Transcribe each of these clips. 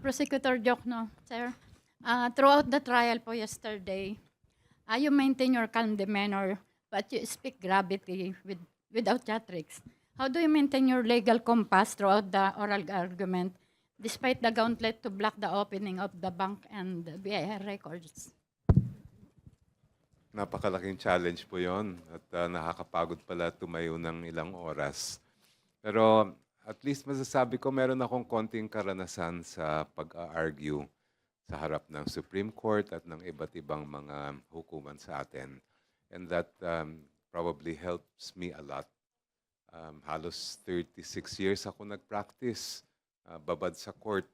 Prosecutor Jokno, sir. Throughout the trial po yesterday, you maintain your calm demeanor, but you speak gravity without theatrics. How do you maintain your legal compass throughout the oral argument, despite the gauntlet to block the opening of the bank and the BIR records? Napakalaking challenge po yon at nakakapagod pala tumayo ng ilang oras. Pero at least masasabi ko meron akong konting karanasan sa pag-argue sa harap ng Supreme Court at ng iba't ibang mga hukuman sa atin. And that probably helps me a lot. Halos 36 years ako nag-practice, babad sa court.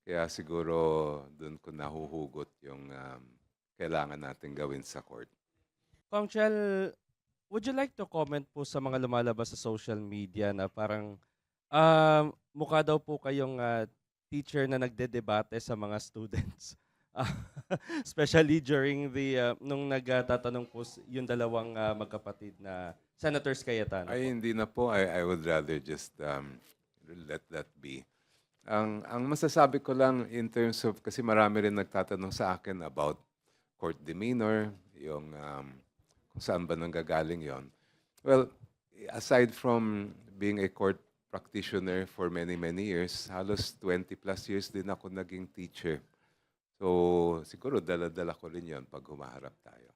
Kaya siguro doon ko nahuhugot yung kailangan natin gawin sa court. Kong Chel, would you like to comment po sa mga lumalabas sa social media na parang mukha daw po kayong teacher na nagdedebate sa mga students? Especially during the, nung nagtatanong po yung dalawang magkapatid na Senators Cayetano. Ay, hindi na po. I would rather just let that be. Ang masasabi ko lang in terms of, kasi marami rin nagtatanong sa akin about court demeanor, yung kung saan ba nanggagaling yon. Well, aside from being a court practitioner for many, many years, halos 20 plus years din ako naging teacher. So, siguro dala-dala ko rin yon pag humaharap tayo.